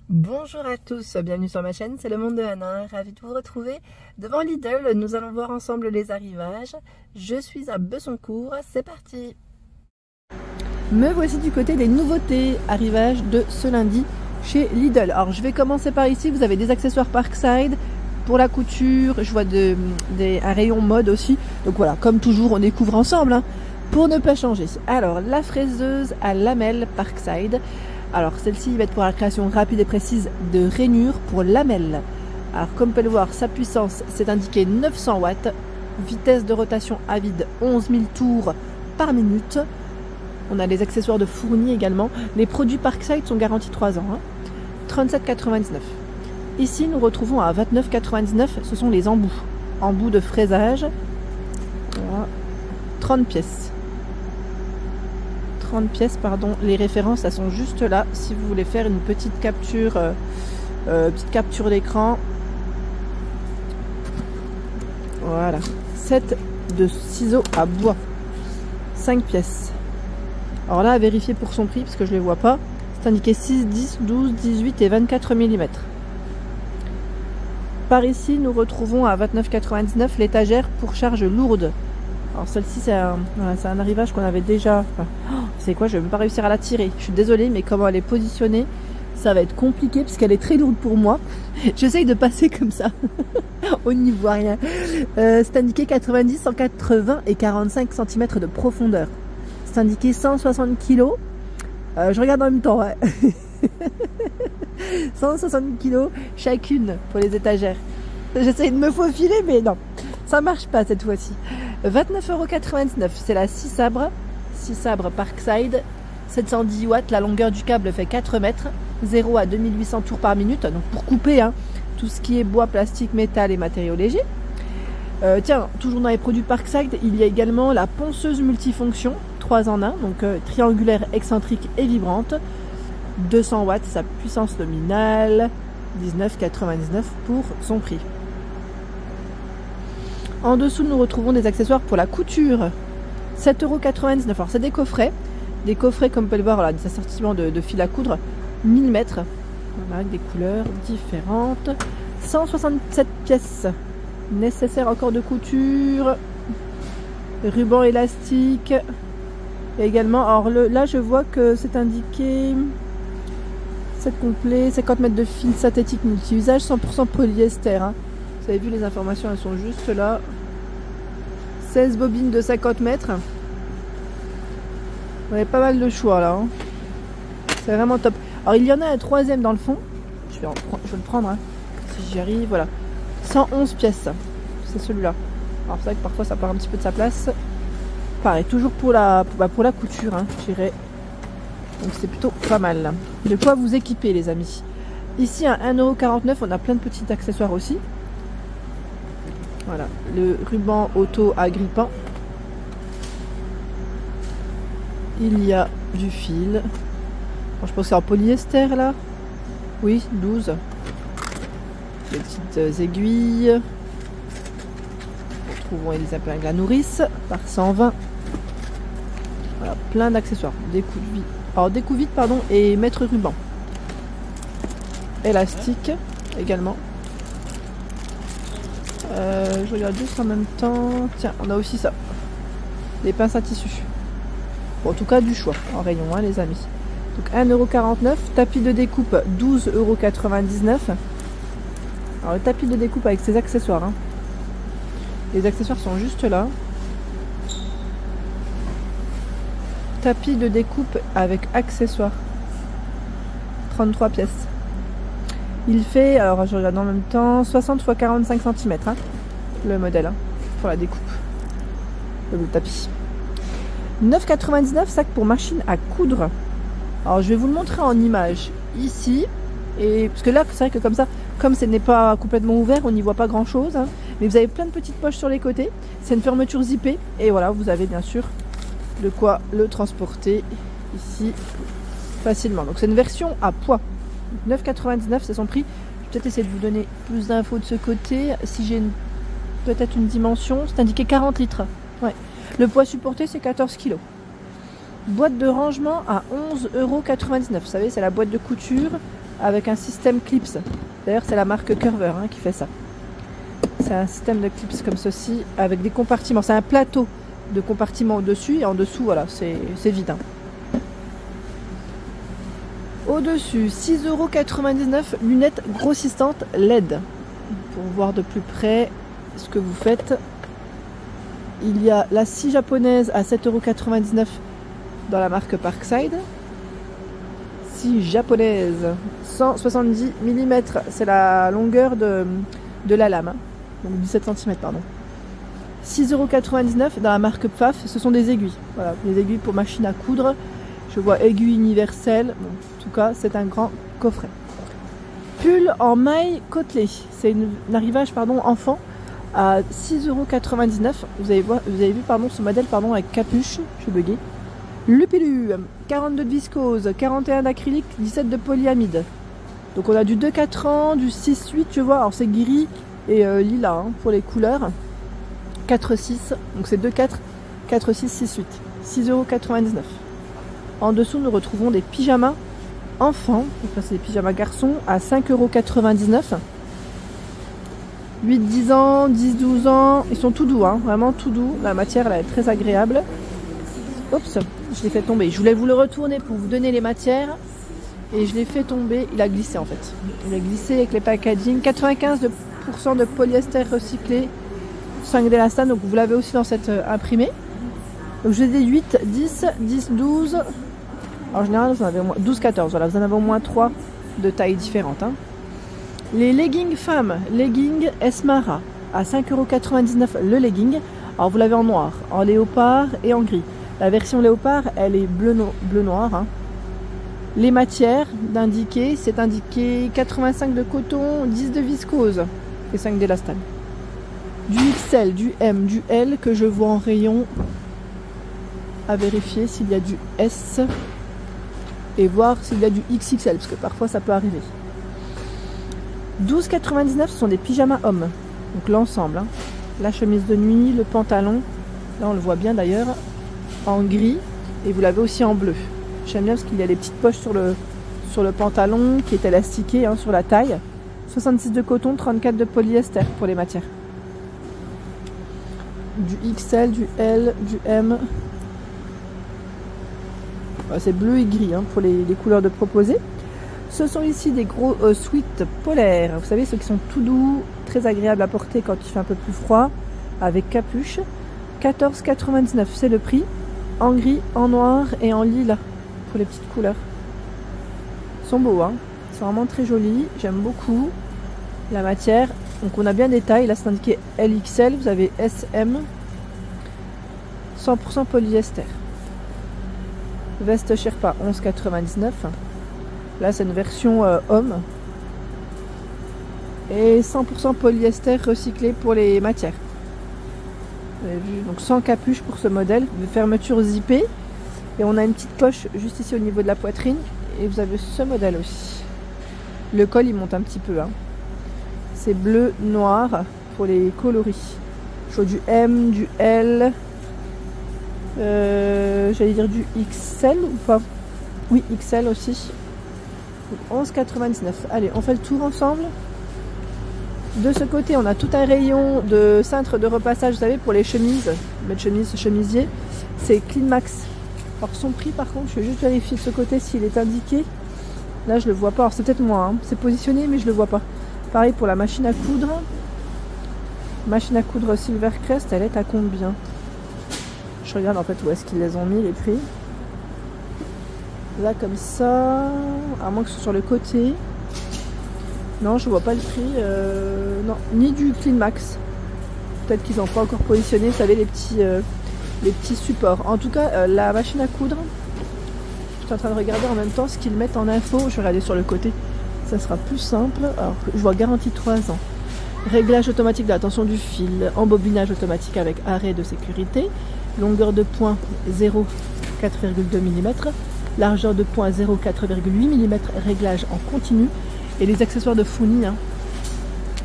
Bonjour à tous, bienvenue sur ma chaîne, c'est le monde de Anna, ravi de vous retrouver. Devant Lidl, nous allons voir ensemble les arrivages. Je suis à Besoncourt, c'est parti. Me voici du côté des nouveautés, arrivages de ce lundi chez Lidl. Alors je vais commencer par ici, vous avez des accessoires Parkside, pour la couture, je vois un rayon mode aussi. Donc voilà, comme toujours on découvre ensemble, hein, pour ne pas changer. Alors la fraiseuse à lamelles Parkside. Alors celle-ci va être pour la création rapide et précise de rainures pour lamelles. Alors comme vous pouvez le voir, sa puissance c'est indiqué 900 watts, vitesse de rotation à vide 11 000 tours par minute. On a les accessoires de fourni également. Les produits Parkside sont garantis 3 ans. 37,99 €. Ici nous retrouvons à 29,99 €, ce sont les embouts. Embouts de fraisage. Voilà. 30 pièces. 30 pièces, pardon. Les références, elles sont juste là. Si vous voulez faire une petite capture d'écran. Voilà. 7 de ciseaux à bois. 5 pièces. Alors là, à vérifier pour son prix, parce que je ne les vois pas. C'est indiqué 6, 10, 12, 18 et 24 mm. Par ici, nous retrouvons à 29,99 € l'étagère pour charge lourde. Alors celle-ci, c'est un arrivage qu'on avait déjà... Enfin, c'est quoi, je ne vais même pas réussir à la tirer. Je suis désolée, mais comment elle est positionnée, ça va être compliqué parce qu'elle est très lourde pour moi. J'essaye de passer comme ça. On n'y voit rien. C'est indiqué 90, 180 et 45 cm de profondeur. C'est indiqué 160 kg. Je regarde en même temps. Ouais. 160 kg chacune pour les étagères. J'essaye de me faufiler, mais non. Ça marche pas cette fois-ci. 29,99 €, c'est la 6 sabres Parkside, 710 watts, la longueur du câble fait 4 mètres, 0 à 2800 tours par minute, donc pour couper tout ce qui est bois, plastique, métal et matériaux légers. Tiens, toujours dans les produits Parkside, il y a également la ponceuse multifonction, 3 en 1, donc triangulaire, excentrique et vibrante, 200 watts, sa puissance nominale, 19,99 € pour son prix. En dessous, nous retrouvons des accessoires pour la couture. 7,99 €. Alors, c'est des coffrets. Des coffrets, comme vous pouvez le voir, voilà, des assortiments de fil à coudre. 1000 mètres. Voilà, avec des couleurs différentes. 167 pièces. Nécessaire encore de couture. Ruban élastique. Et également, alors là, je vois que c'est indiqué... Set complet, 50 mètres de fil synthétique multi-usage, 100% polyester. Vous avez vu, les informations, elles sont juste là. 16 bobines de 50 mètres. Vous avez pas mal de choix là. C'est vraiment top. Alors il y en a un troisième dans le fond. Je vais le prendre si j'y arrive. Voilà. 111 pièces. C'est celui-là. Alors c'est vrai que parfois ça part un petit peu de sa place. Pareil, toujours pour la couture, je dirais. Donc c'est plutôt pas mal. De quoi vous équiper les amis. Ici à 1,49 €, on a plein de petits accessoires aussi. Voilà, le ruban auto agrippant. Il y a du fil. Bon, je pense que c'est en polyester là. Oui, 12. Les petites aiguilles. Retrouvons les épingles à nourrice par 120. Voilà, plein d'accessoires. Découpe vite, pardon, et mètre ruban. Élastique également. Je regarde juste en même temps. Tiens, on a aussi ça. Les pinces à tissu. Bon, en tout cas, du choix en rayon, les amis. Donc 1,49 €. Tapis de découpe, 12,99 €. Alors, le tapis de découpe avec ses accessoires. Les accessoires sont juste là. Tapis de découpe avec accessoires. 33 pièces. Il fait, alors je regarde en même temps, 60 x 45 cm, le modèle, pour la découpe. Le tapis. 9,99 € sac pour machine à coudre. Alors je vais vous le montrer en image ici. Et parce que là, c'est vrai que comme ça, comme ce n'est pas complètement ouvert, on n'y voit pas grand chose. Mais vous avez plein de petites poches sur les côtés. C'est une fermeture zippée. Et voilà, vous avez bien sûr de quoi le transporter ici facilement. Donc c'est une version à poids. 9,99 € c'est son prix. Je vais peut-être essayer de vous donner plus d'infos de ce côté. Si j'ai peut-être une dimension, c'est indiqué 40 litres. Ouais. Le poids supporté c'est 14 kg. Boîte de rangement à 11,99 €. Vous savez, c'est la boîte de couture avec un système clips. D'ailleurs c'est la marque Curver hein, qui fait ça. C'est un système de clips comme ceci avec des compartiments. C'est un plateau de compartiments au-dessus et en dessous voilà c'est vide. Hein. Au-dessus 6,99 €, lunettes grossissantes LED. Pour voir de plus près ce que vous faites. Il y a la scie japonaise à 7,99 € dans la marque Parkside. Scie japonaise 170 mm, c'est la longueur de la lame, hein. Donc 17 cm pardon. 6,99 € dans la marque Pfaff, ce sont des aiguilles. Voilà, des aiguilles pour machine à coudre. Je vois aiguille universelle. Bon, en tout cas, c'est un grand coffret. Pull en maille côtelée. C'est un arrivage pardon, enfant à 6,99 €. Vous avez vu pardon, ce modèle pardon, avec capuche. Je suis buguée. Lupilu, 42 de viscose, 41 d'acrylique, 17 de polyamide. Donc on a du 2-4 ans, du 6-8 je vois. Alors c'est gris et lilas hein, pour les couleurs. 4-6, donc c'est 2-4, 4-6, 6-8. 6,99 €. En dessous, nous retrouvons des pyjamas enfants, donc c'est des pyjamas garçons, à 5,99 €. 8-10 ans, 10-12 ans, ils sont tout doux, hein, vraiment tout doux. La matière elle est très agréable. Oups, je l'ai fait tomber. Je voulais vous le retourner pour vous donner les matières. Et je l'ai fait tomber, il a glissé en fait. Il a glissé avec les packaging. 95% de polyester recyclé, 5 d'élastane, donc vous l'avez aussi dans cette imprimée. Donc je dis 8, 10, 10, 12. En général, vous en avez au moins 12, 14. Voilà, vous en avez au moins 3 de tailles différentes. Hein. Les leggings femmes, leggings Esmara, à 5,99 € le legging. Alors vous l'avez en noir, en léopard et en gris. La version léopard, elle est bleu-noir. Hein. Les matières d'indiquer, c'est indiqué 85 de coton, 10 de viscose et 5 d'élastane. Du XL, du M, du L que je vois en rayon. À vérifier s'il y a du S et voir s'il y a du XXL parce que parfois ça peut arriver. 12,99 € ce sont des pyjamas hommes, donc l'ensemble. Hein. La chemise de nuit, le pantalon, là on le voit bien d'ailleurs, en gris et vous l'avez aussi en bleu. J'aime bien parce qu'il y a les petites poches sur le pantalon qui est élastiqué hein, sur la taille. 66 de coton, 34 de polyester pour les matières. Du XL, du L, du M. C'est bleu et gris hein, pour les couleurs de proposées. Ce sont ici des gros sweats polaires. Vous savez, ceux qui sont tout doux, très agréables à porter quand il fait un peu plus froid, avec capuche. 14,99 €, c'est le prix. En gris, en noir et en lilas pour les petites couleurs. Ils sont beaux, hein. Ils sont vraiment très jolis. J'aime beaucoup la matière. Donc on a bien des tailles. Là, c'est indiqué LXL. Vous avez SM. 100% polyester. Veste Sherpa 11,99 €. Là c'est une version homme. Et 100% polyester recyclé pour les matières. Vous avez vu, donc sans capuche pour ce modèle. De fermeture zippée. Et on a une petite poche juste ici au niveau de la poitrine. Et vous avez ce modèle aussi. Le col il monte un petit peu. Hein. C'est bleu, noir pour les coloris. Je vois du M, du L. J'allais dire du XL ou pas? Oui, XL aussi. 11,99 €. Allez, on fait le tour ensemble. De ce côté, on a tout un rayon de cintres de repassage, vous savez, pour les chemises. Mettre chemise, chemisier. C'est Cleanmax. Alors son prix, par contre, je vais juste vérifier de ce côté s'il est indiqué. Là, je le vois pas. Alors c'est peut-être moi. Hein. C'est positionné, mais je le vois pas. Pareil pour la machine à coudre. Machine à coudre Silvercrest, elle est à combien? Je regarde en fait où est-ce qu'ils les ont mis, les prix. Là comme ça, à moins que ce soit sur le côté. Non, je vois pas le prix. Non, ni du Cleanmax. Peut-être qu'ils n'ont pas encore positionné, vous savez, les petits supports. En tout cas, la machine à coudre, je suis en train de regarder en même temps ce qu'ils mettent en info. Je vais regarder sur le côté, ça sera plus simple. Alors, je vois garantie 3 ans. Réglage automatique de la tension du fil, embobinage automatique avec arrêt de sécurité, longueur de point 0,4,2 mm, largeur de point 0,4,8 mm, réglage en continu, et les accessoires de fournis, hein,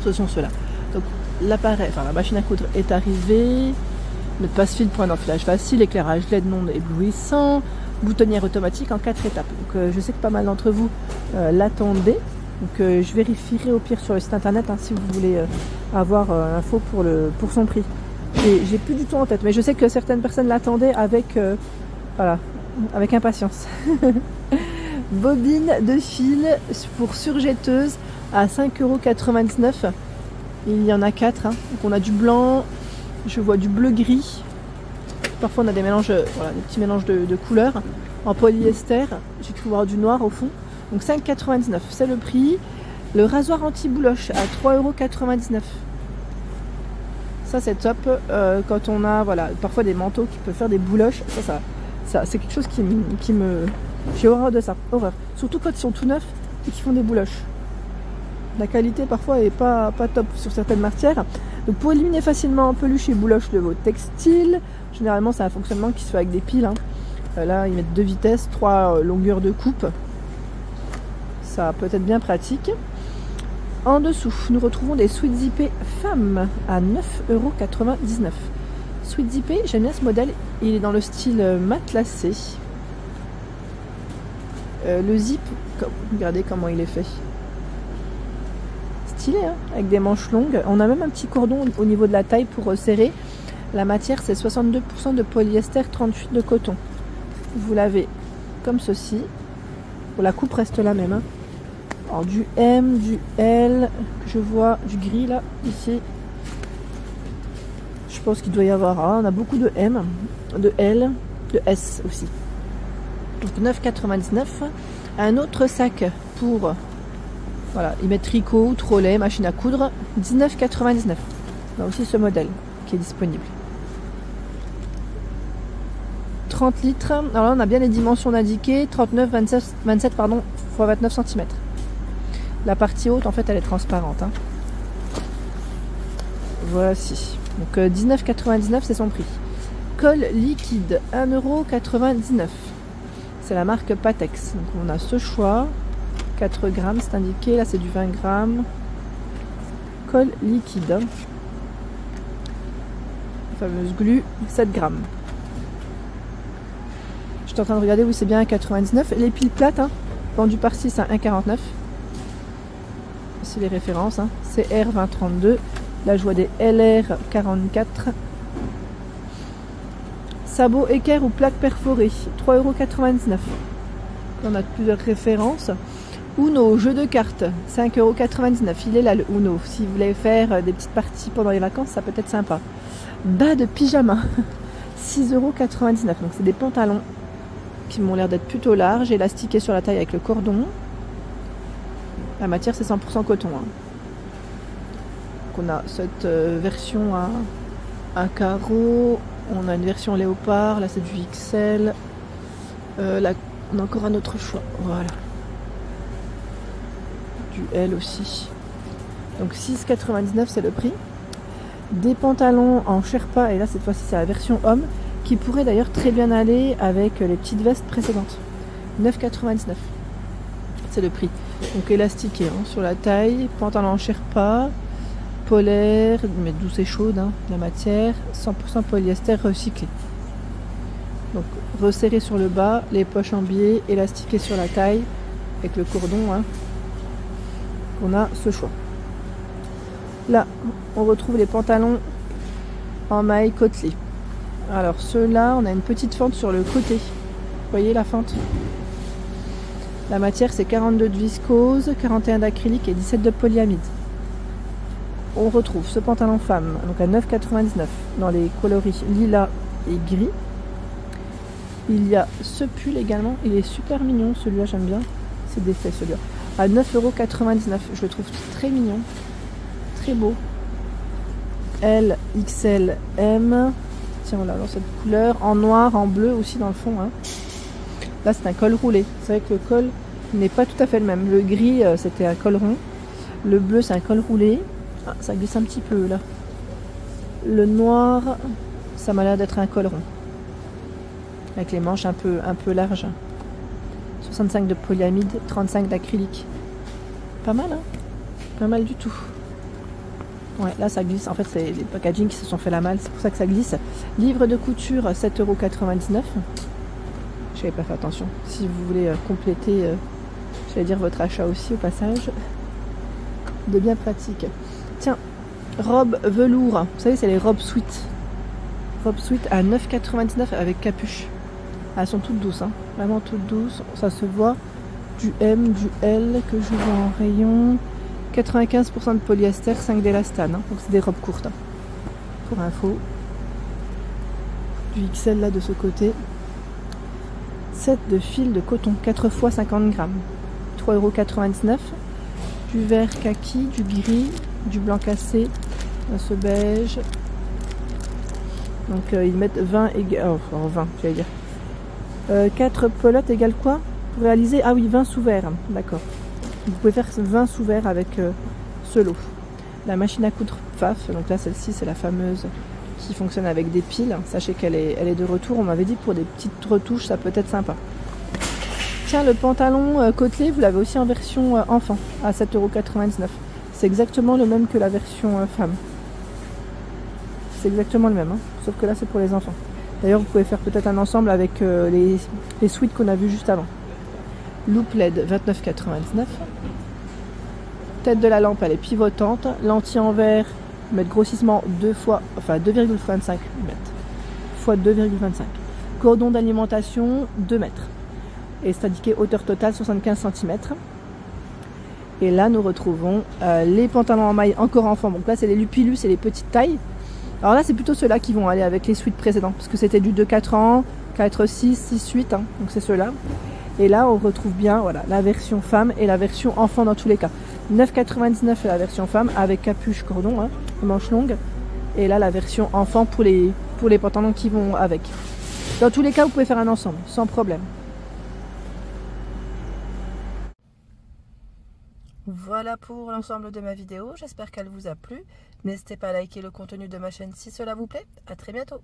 ce sont ceux-là. Donc l'appareil, enfin la machine à coudre est arrivée, notre passe-fil, point d'enfilage facile, éclairage LED non éblouissant, boutonnière automatique en 4 étapes. Donc je sais que pas mal d'entre vous l'attendait. Donc je vérifierai au pire sur le site internet hein, si vous voulez avoir l'info pour son prix. J'ai plus du tout en tête, mais je sais que certaines personnes l'attendaient avec, voilà, avec impatience. Bobine de fil pour surjetteuse à 5,99 €. Il y en a 4. Hein. Donc on a du blanc, je vois du bleu-gris. Parfois on a des mélanges, voilà, des petits mélanges de couleurs. En polyester, j'ai cru voir du noir au fond. Donc 5,99 €, c'est le prix. Le rasoir anti-bouloche à 3,99 €. Ça c'est top quand on a voilà, parfois des manteaux qui peuvent faire des bouloches. Ça c'est quelque chose qui me... J'ai horreur de ça, horreur. Surtout quand ils sont tout neufs et qu'ils font des bouloches. La qualité parfois est pas top sur certaines matières. Donc pour éliminer facilement peluche et bouloche de vos textiles, généralement c'est un fonctionnement qui se fait avec des piles. Hein. Là ils mettent 2 vitesses, 3 longueurs de coupe. Ça peut être bien pratique. En dessous, nous retrouvons des sweat zippés femmes à 9,99 €. Sweat zippé, j'aime bien ce modèle. Il est dans le style matelassé. Le zip, regardez comment il est fait. Stylé, hein, avec des manches longues. On a même un petit cordon au niveau de la taille pour serrer. La matière, c'est 62% de polyester, 38% de coton. Vous l'avez comme ceci. Bon, la coupe reste la même. Hein. Alors du M, du L, je vois du gris là, ici. Je pense qu'il doit y avoir, on a beaucoup de M, de L, de S aussi. Donc 9,99 €. Un autre sac pour, voilà, y mettre tricot, trolley, machine à coudre, 19,99 €. On a aussi ce modèle qui est disponible. 30 litres, alors là on a bien les dimensions indiquées, 39, 27 pardon, x 29 cm. La partie haute, en fait, elle est transparente. Hein. Voici. Donc 19,99 €, c'est son prix. Colle liquide, 1,99 €. C'est la marque Patex. Donc on a ce choix. 4 grammes, c'est indiqué. Là, c'est du 20 grammes. Colle liquide. La fameuse glu, 7 grammes. Je suis en train de regarder, oui, c'est bien 1,99 €. Les piles plates, hein, vendues par 6 à 1,49 €. C'est les références, hein. C'est R2032. Là je vois des LR44. Sabot équerre ou plaque perforée, 3,99 €. On a plusieurs références. Uno, jeu de cartes, 5,99 €. Il est là le Uno. Si vous voulez faire des petites parties pendant les vacances, ça peut être sympa. Bas de pyjama, 6,99 €. Donc c'est des pantalons qui m'ont l'air d'être plutôt larges, élastiqués sur la taille avec le cordon. La matière c'est 100% coton. Hein. Donc on a cette version à carreaux, on a une version léopard, là c'est du XL. Là on a encore un autre choix, voilà. Du L aussi. Donc 6,99 € c'est le prix. Des pantalons en Sherpa, et là cette fois-ci c'est la version homme, qui pourrait d'ailleurs très bien aller avec les petites vestes précédentes. 9,99 €. C'est le prix. Donc élastiqué hein, sur la taille, pantalon en Sherpa, polaire, mais douce et chaude, hein, la matière, 100% polyester recyclé. Donc resserré sur le bas, les poches en biais, élastiqué sur la taille, avec le cordon. Hein. On a ce choix. Là, on retrouve les pantalons en maille côtelée. Alors ceux-là, on a une petite fente sur le côté. Vous voyez la fente ? La matière c'est 42 de viscose, 41 d'acrylique et 17 de polyamide. On retrouve ce pantalon femme donc à 9,99 € dans les coloris lilas et gris. Il y a ce pull également, il est super mignon celui-là, j'aime bien. C'est défait celui-là. À 9,99 €, je le trouve très mignon, très beau. L, XL, M. Tiens voilà, dans cette couleur, en noir, en bleu aussi dans le fond. Hein. Là c'est un col roulé, c'est vrai que le col n'est pas tout à fait le même. Le gris c'était un col rond, le bleu c'est un col roulé. Ah, ça glisse un petit peu là. Le noir, ça m'a l'air d'être un col rond. Avec les manches un peu larges. 65 de polyamide, 35 d'acrylique. Pas mal hein. Pas mal du tout. Ouais, là ça glisse. En fait c'est les packaging qui se sont fait la malle, c'est pour ça que ça glisse. Livre de couture, 7,99 €. J'avais pas fait attention. Si vous voulez compléter J'allais dire votre achat aussi au passage. De bien pratique. Tiens, robe velours. Vous savez, c'est les robes sweat. Robe sweat à 9,99 avec capuche. Elles sont toutes douces, hein. Vraiment toutes douces. Ça se voit. Du M, du L que je vois en rayon. 95% de polyester, 5 d'élastane. Hein. Donc c'est des robes courtes. Hein. Pour info. Du XL là de ce côté. 7 de fil de coton, 4 x 50 grammes. 3,99 €. Du vert kaki, du gris, du blanc cassé, ce beige. Donc ils mettent 20 égale. Oh, 20, j'allais dire. 4 pelotes égale quoi? Pour réaliser. Ah oui, 20 sous verre. D'accord. Vous pouvez faire 20 sous verre avec ce lot. La machine à coudre Pfaff. Donc là, celle-ci, c'est la fameuse qui fonctionne avec des piles. Sachez qu'elle est de retour. On m'avait dit que pour des petites retouches, ça peut être sympa. Tiens, le pantalon côtelé, vous l'avez aussi en version enfant à 7,99 €. C'est exactement le même que la version femme. C'est exactement le même, hein, sauf que là c'est pour les enfants. D'ailleurs, vous pouvez faire peut-être un ensemble avec les sweats qu'on a vus juste avant. Loupe LED, 29,99 €. Tête de la lampe, elle est pivotante. Lentille en verre, mettre grossissement 2,25 mm. Fois 2,25. Cordon d'alimentation, 2 mètres. Et c'est indiqué hauteur totale 75 cm. Et là, nous retrouvons les pantalons en maille encore enfant. Donc là, c'est les Lupilus et les petites tailles. Alors là, c'est plutôt ceux-là qui vont aller avec les suites précédents. Parce que c'était du 2-4 ans, 4-6, 6-8. Hein, donc c'est ceux-là. Et là, on retrouve bien voilà, la version femme et la version enfant dans tous les cas. 9,99 € la version femme avec capuche cordon, hein, manche longue. Et là, la version enfant pour les pantalons qui vont avec. Dans tous les cas, vous pouvez faire un ensemble, sans problème. Voilà pour l'ensemble de ma vidéo, j'espère qu'elle vous a plu. N'hésitez pas à liker le contenu de ma chaîne si cela vous plaît. À très bientôt.